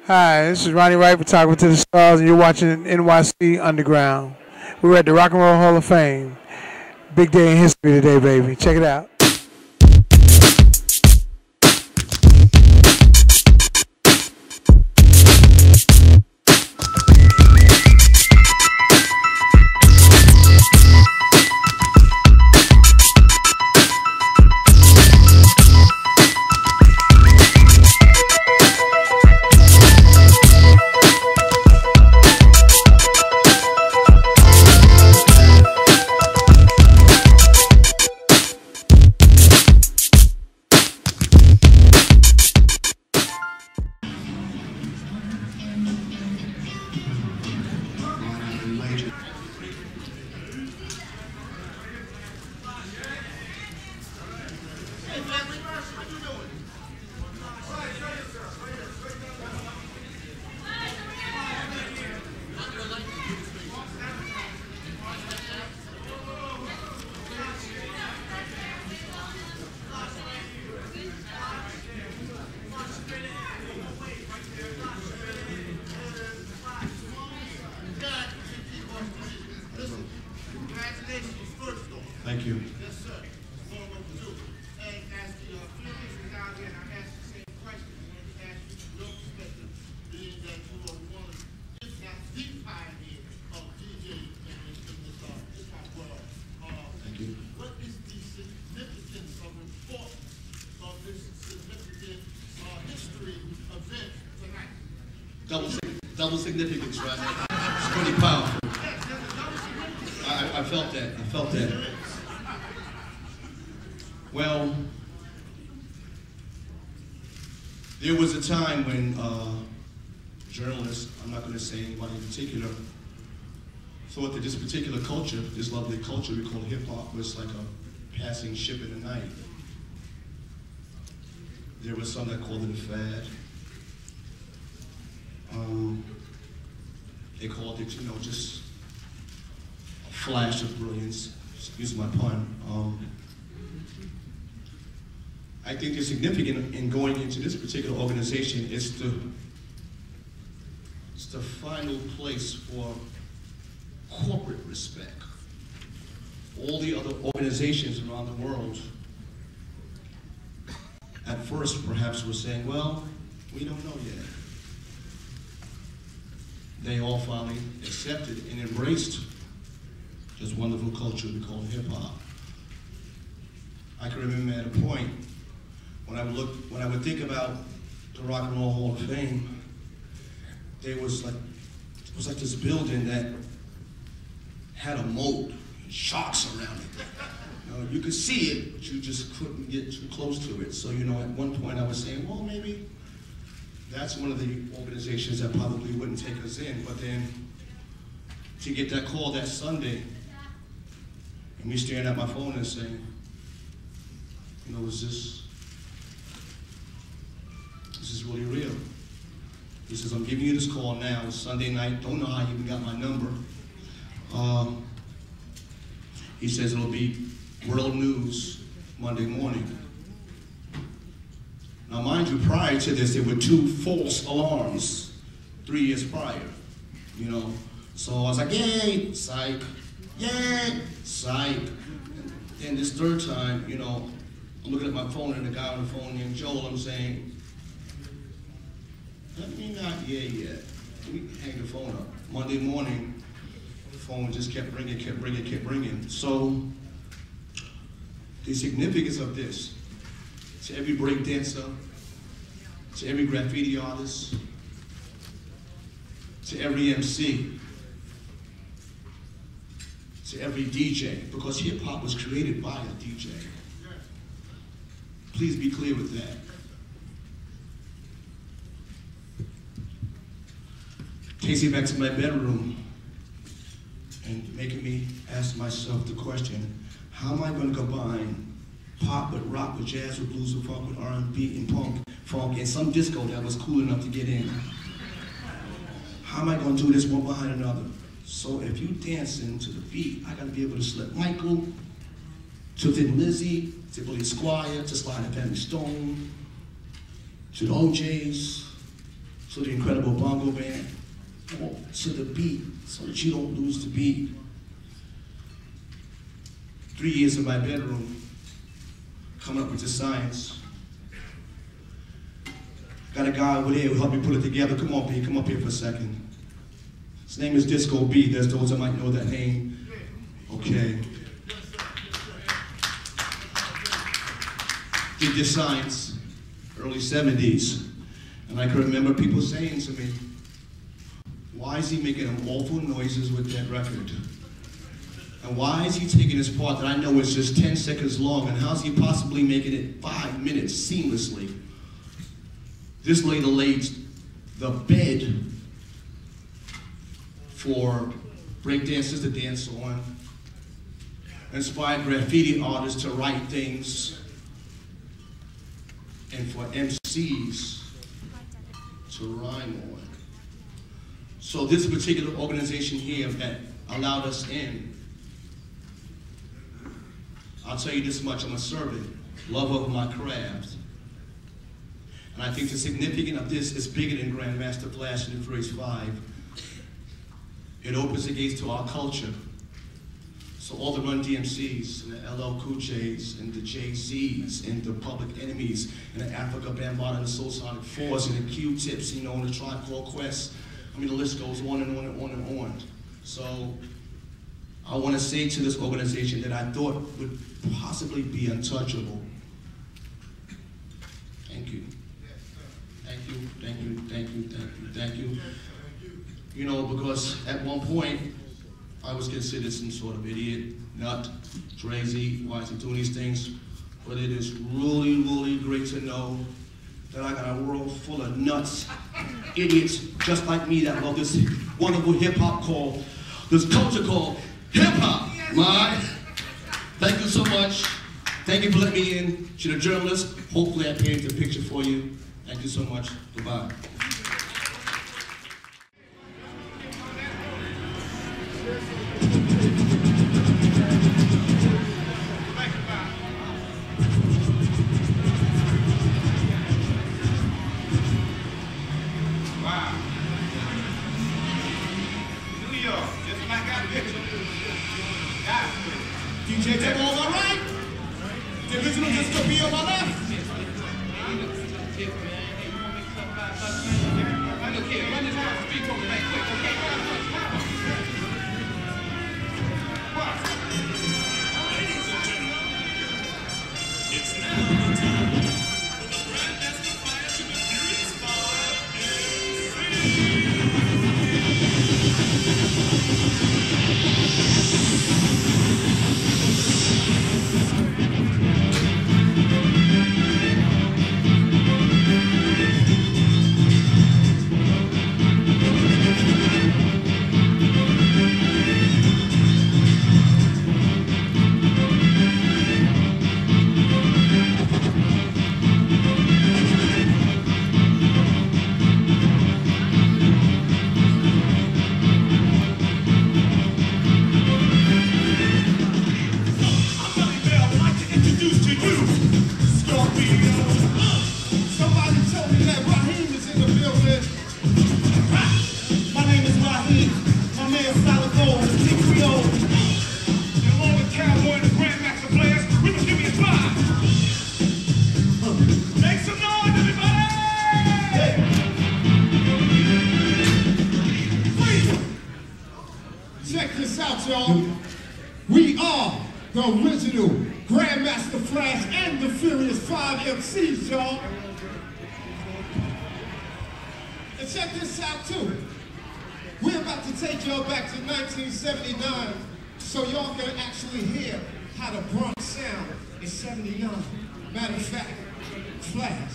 Hi, this is Ronnie Wright, photographer to the stars, and you're watching NYC Underground. We're at the Rock and Roll Hall of Fame. Big day in history today, baby. Check it out. Thank you. Yes, sir. And as the few down there, and I asked the same question, I want to ask you your perspective, being that you are one, if not the pioneer of DJing in this hip-hop world. Thank you. What is the significance or importance of this significant history event tonight? Double significance, right? It's pretty powerful. I felt that. I felt that. Well, there was a time when journalists, I'm not going to say anybody in particular, thought that this particular culture, this lovely culture we call hip-hop, was like a passing ship in the night. There was some that called it a fad. They called it, you know, just a flash of brilliance, excuse my pun. I think the significant in going into this particular organization is the final place for corporate respect. All the other organizations around the world, at first perhaps were saying, well, we don't know yet. They all finally accepted and embraced this wonderful culture we call hip-hop. I can remember at a point when I would think about the Rock and Roll Hall of Fame, it was like this building that had a moat, sharks around it. You know, you could see it, but you just couldn't get too close to it. So, you know, at one point I was saying, well, maybe that's one of the organizations that probably wouldn't take us in. But then to get that call that Sunday, and me staring at my phone and saying, you know, is this is really real. He says, I'm giving you this call now. It's Sunday night. Don't know how you even got my number. He says it'll be world news Monday morning. Now, mind you, prior to this, there were 2 false alarms 3 years prior, you know. So I was like, yay, psych, yay, psych. And this third time, you know, I'm looking at my phone and the guy on the phone named Joel, I'm saying, let me not yay yet. Let me hang the phone up. Monday morning, the phone just kept ringing, kept ringing, kept ringing. So the significance of this, to every break dancer, to every graffiti artist, to every MC, to every DJ, because hip hop was created by a DJ. Please be clear with that. Takes me back to my bedroom and making me ask myself the question, how am I going to combine pop with rock, with jazz, with blues, with funk, with R&B, and funk, and some disco that was cool enough to get in? How am I going to do this one behind another? So if you dancing to the beat, I got to be able to slip Michael, to Thin Lizzy, to Billy Squire, to Sly and Family Stone, to the OJs, So the incredible bongo band, to the beat, so that you don't lose the beat. 3 years in my bedroom, coming up with the science. Got a guy over there who helped me put it together. Come on, B, come up here for a second. His name is Disco B. There's those that might know that name. Okay. Did this science, early 70s. And I can remember people saying to me, why is he making them awful noises with that record? And why is he taking this part that I know is just 10 seconds long, and how's he possibly making it 5 minutes seamlessly? This later laid the bed for breakdancers to dance on, inspired graffiti artists to write things, and for MCs to rhyme on. So this particular organization here that allowed us in, I'll tell you this much, I'm a servant, lover of my craft. And I think the significance of this is bigger than Grandmaster Flash and the Furious 5. It opens the gates to our culture. So all the Run DMCs, and the LL Cool J's, and the Jay-Z's, and the Public Enemies, and the Africa Bambaataa, and the Soul Sonic Force, and the Q-Tips, you know, and the Tribe Called Quest. I mean, the list goes on and on and on and on. So I want to say to this organization that I thought would possibly be untouchable. Thank you. Thank you, thank you, thank you, thank you, thank you. You know, because at one point, I was considered some sort of idiot, nut, crazy, why is he doing these things? But it is really, really great to know that I got a world full of nuts, idiots, just like me that love this wonderful hip-hop called, this culture called hip-hop, my. Thank you so much. Thank you for letting me in. To the journalists, hopefully I painted a picture for you. Thank you so much. Goodbye. DJ Demo, all right? The original Disco B on my left. It's now the time for the Grandmaster Flash and the Furious 5 MCs, y'all. And check this out, too. We're about to take y'all back to 1979 so y'all can actually hear how the Bronx sound in 79. Matter of fact, Flash.